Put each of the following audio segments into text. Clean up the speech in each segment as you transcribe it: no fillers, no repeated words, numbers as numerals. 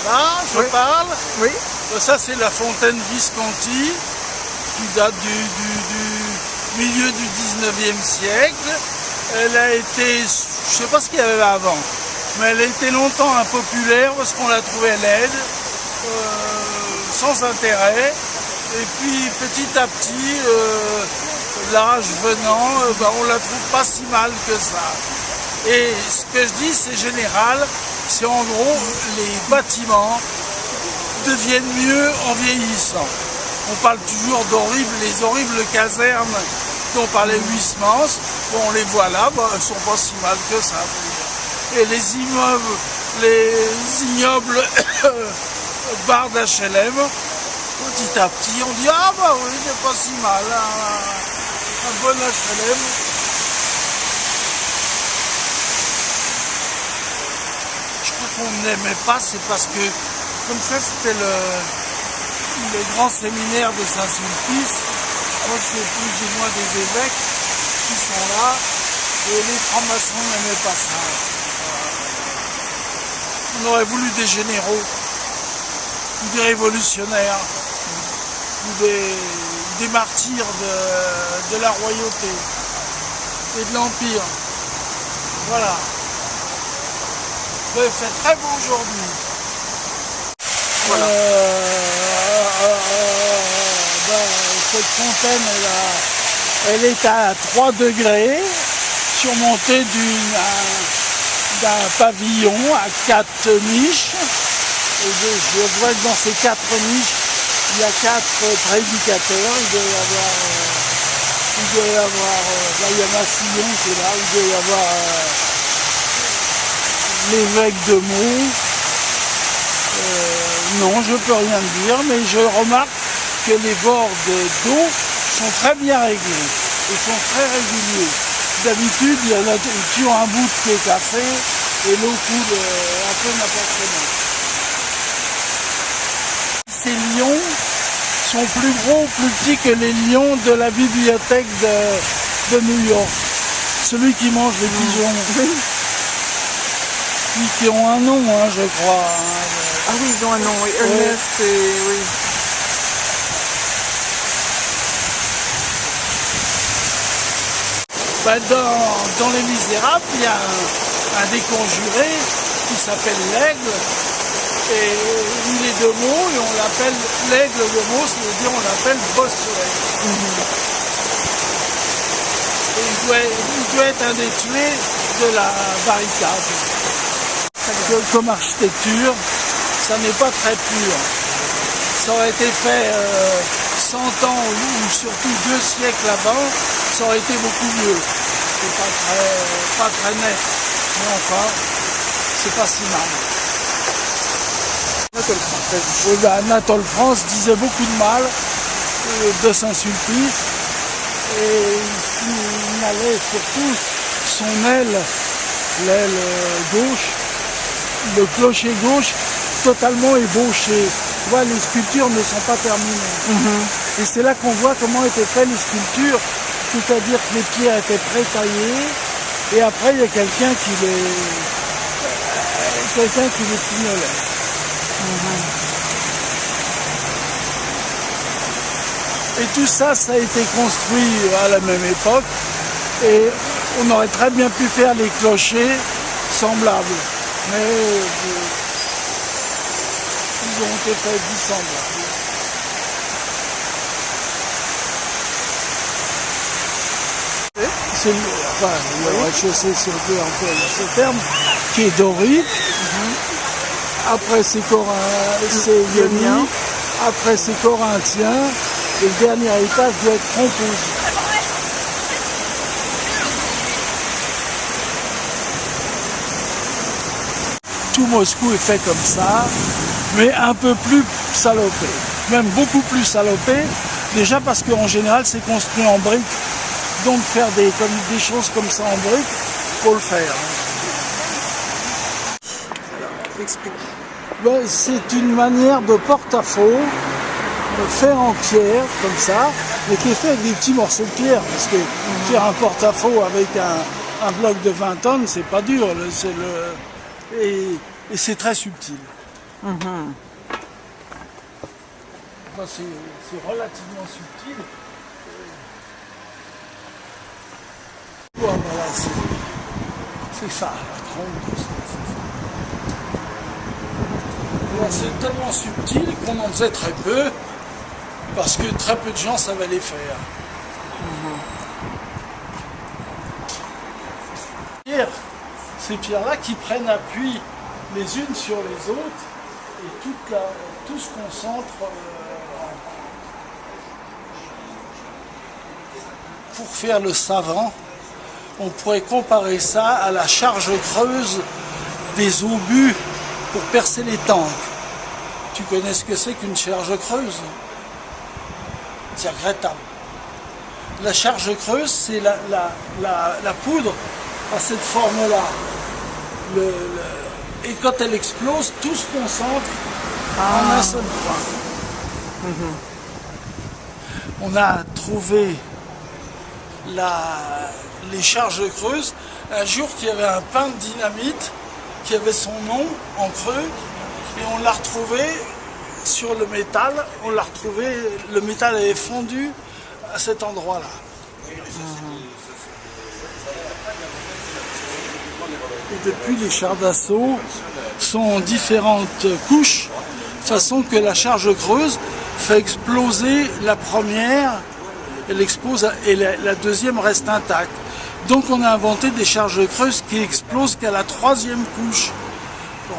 Là, je Oui. parle. Oui. Ça, c'est la fontaine Visconti, qui date du milieu du 19e siècle. Elle a été, je ne sais pas ce qu'il y avait avant, mais elle a été longtemps impopulaire parce qu'on la trouvait laide, sans intérêt. Et puis petit à petit, l'âge venant, on la trouve pas si mal que ça. Et ce que je dis, c'est général, c'est en gros les bâtiments deviennent mieux en vieillissant. On parle toujours les horribles casernes dont parlait Huysmans. Bon, on les voit là, elles sont pas si mal que ça. Et les ignobles barres d'HLM, petit à petit, on dit ah bah oui, c'est pas si mal, un bon HLM. Je crois qu'on n'aimait pas, c'est parce que comme ça c'était le grand séminaire de Saint-Sulpice. Je crois que c'est plus ou moins des évêques qui sont là, et les francs-maçons n'aimaient pas ça. On aurait voulu des généraux, ou des révolutionnaires, ou des martyrs de la royauté et de l'Empire. Voilà. Il fait très beau aujourd'hui. Voilà. Cette fontaine, elle est à 3 degrés, surmontée d'un pavillon à 4 niches. Et je vois que dans ces 4 niches, il y a 4 prédicateurs. Il doit y avoir, là il y a Massillon qui est là, il doit y avoir l'évêque de Meaux. Non, je peux rien dire, mais je remarque que les bords d'eau sont très bien réglés et sont très réguliers. D'habitude, il y en a qui ont un bout qui est cassé et l'eau coule un peu n'importe comment. Ces lions sont plus gros, plus petits que les lions de la bibliothèque de New York. Celui qui mange les pigeons. Qui ont un nom, hein, je crois. Ah oui, ils ont un nom, oui. Ernest, oui. Dans Les Misérables, il y a un déconjuré qui s'appelle l'aigle. Et il est de Meaux et on l'appelle l'aigle de Meaux, c'est-à-dire on l'appelle Bossuet. Et il doit être un des tués de la barricade. Comme architecture, ça n'est pas très pur. Ça aurait été fait 100 ans ou surtout 2 siècles avant, ça aurait été beaucoup mieux. C'est pas très net, mais enfin, c'est pas si mal. Anatole France disait beaucoup de mal de Saint-Sulpice et il signalait surtout son l'aile gauche, le clocher gauche totalement ébauché. Tu vois, les sculptures ne sont pas terminées. Et c'est là qu'on voit comment étaient faites les sculptures, c'est-à-dire que les pierres étaient pré-taillées et après il y a quelqu'un qui les fignolait. Et tout ça, ça a été construit à la même époque et on aurait très bien pu faire les clochers semblables, mais ils ont été faits dissemblables. C'est le rez-de-chaussée, si on peut employer ce terme, qui est dorique. Après c'est ionique, après c'est corinthien, et le dernier étage doit être composé. Tout Moscou est fait comme ça, mais un peu plus salopé, même beaucoup plus salopé, déjà parce qu'en général c'est construit en briques, donc faire des choses comme ça en briques, faut le faire. Explique. C'est une manière de porte-à-faux, fait en pierre, comme ça, mais qui est fait avec des petits morceaux de pierre, parce que faire un porte-à-faux avec un bloc de 20 tonnes, c'est pas dur, et c'est très subtil. Enfin, c'est relativement subtil. Voilà, c'est ça, la trompe. C'est tellement subtil qu'on en faisait très peu, parce que très peu de gens savaient les faire. Ces pierres-là qui prennent appui les unes sur les autres et tout se concentre pour faire le savant. On pourrait comparer ça à la charge creuse des obus pour percer les tanks. Tu connais ce que c'est qu'une charge creuse? C'est regrettable. La charge creuse, c'est la poudre à cette forme-là. Et quand elle explose, tout se concentre en un seul point. On a trouvé les charges creuses un jour qu'il y avait un pain de dynamite qui avait son nom en creux et on l'a retrouvé sur le métal. Le métal avait fondu à cet endroit-là. Et depuis, les chars d'assaut sont en différentes couches, de façon que la charge creuse fait exploser la première, elle explose et la deuxième reste intacte. Donc on a inventé des charges creuses qui explosent qu'à la troisième couche. Bon.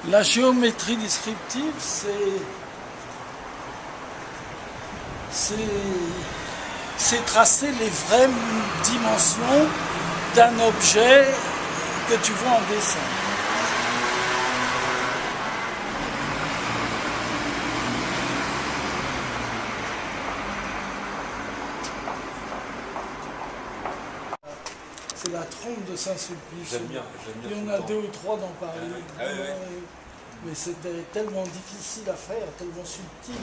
La géométrie descriptive, c'est tracer les vraies dimensions d'un objet que tu vois en dessin. C'est la trompe de Saint-Sulpice. J'aime bien. Il y en a 2 ou 3 dans Paris. Mais c'était tellement difficile à faire, tellement subtil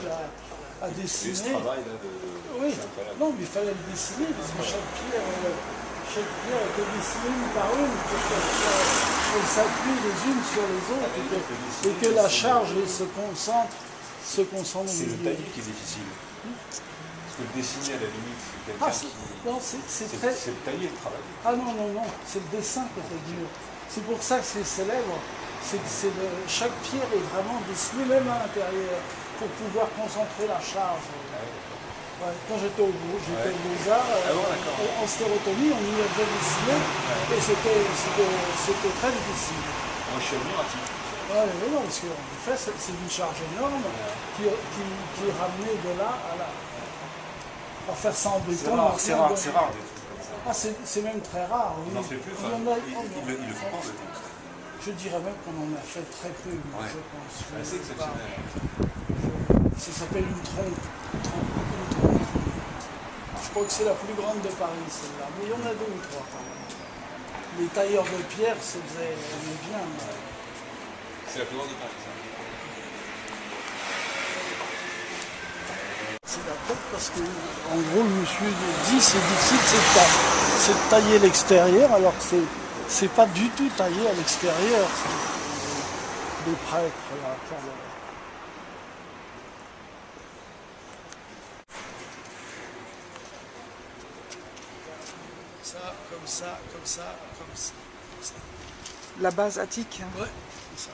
à dessiner. Et ce travail là de... Oui, non, mais il fallait le dessiner parce que chaque pierre était dessinée une par une pour qu'elles s'appuient les unes sur les autres et que la charge se concentre au C'est le milieu. tailler qui est difficile. Parce que le dessiner à la limite, c'est quelqu'un qui... Non, c'est très... C'est le tailler le travail. Ah non, c'est le dessin qui est dur. C'est pour ça que c'est célèbre. Chaque pierre est vraiment dessinée, même à l'intérieur, pour pouvoir concentrer la charge. Ouais, quand j'étais aux Beaux-Arts, en stérotomie, on y a déjà dessiné, et c'était très difficile. Moi, je suis admiratif. Ouais, mais non, parce qu'en effet, c'est une charge énorme qui est ramenée de là à là. À faire ça en béton. C'est rare des trucs comme ça. Ah, c'est même très rare, oui. Il n'en fait plus, Il le fait pas en béton. Je dirais même qu'on en a fait très peu, je pense. C'est exceptionnel. Ça s'appelle une trompe. Je crois que c'est la plus grande de Paris, celle-là. Mais il y en a 2 ou 3 quand même. Les tailleurs de pierre se faisaient bien. C'est la plus grande de Paris, ça. C'est la tête parce que, en gros, le monsieur dit c'est difficile, c'est de tailler l'extérieur, alors que c'est pas du tout taillé à l'extérieur. C'est des prêtres là. Ça, comme ça, comme ça, comme ça, comme ça. La base attique. Ouais, c'est ça.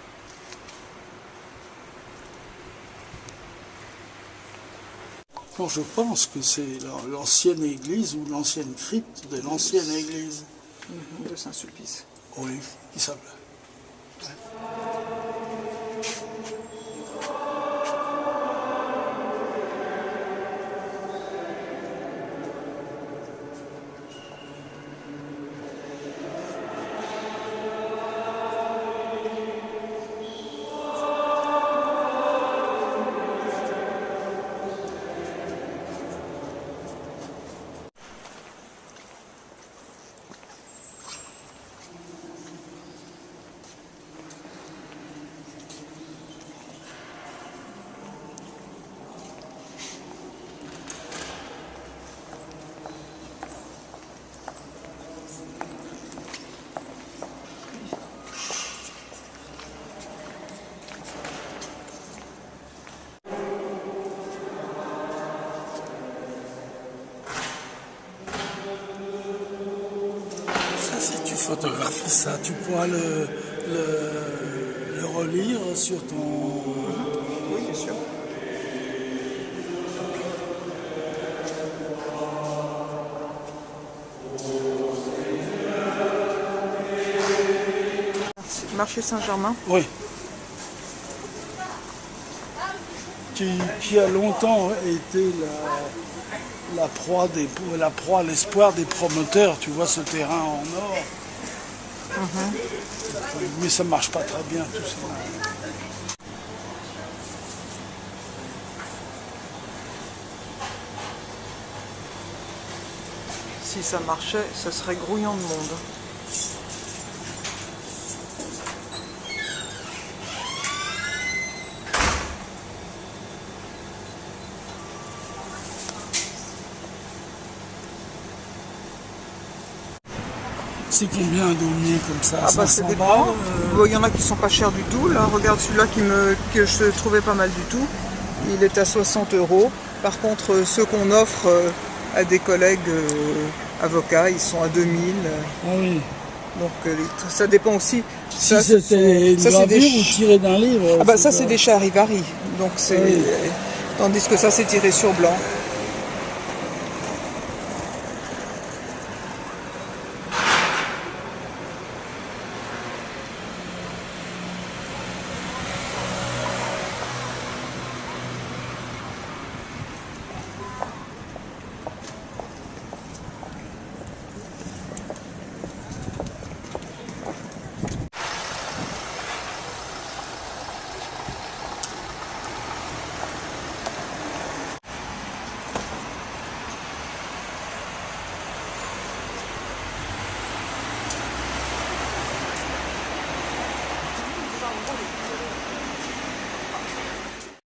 Non, je pense que c'est l'ancienne église ou l'ancienne crypte de l'ancienne église. De Saint-Sulpice. Oui, qui s'appelle. Si tu photographies ça, tu pourras le relire sur ton... Oui, bien sûr. Marché Saint-Germain. Oui. Qui a longtemps été la proie, l'espoir des promoteurs, tu vois, ce terrain en or. Mais ça marche pas très bien, tout ça. Si ça marchait, ça serait grouillant de monde. C'est combien un daumier comme ça? Ah bah ça 500 dépend. balles Il y en a qui sont pas chers du tout. Là, regarde celui-là que je trouvais pas mal du tout. Il est à 60 €. Par contre, ceux qu'on offre à des collègues avocats, ils sont à 2000. Ah oui. Donc ça dépend aussi. Si c'était une gravure ou tiré d'un livre. Ah bah ça c'est des charivari. Donc c'est. Oui. Tandis que ça c'est tiré sur blanc.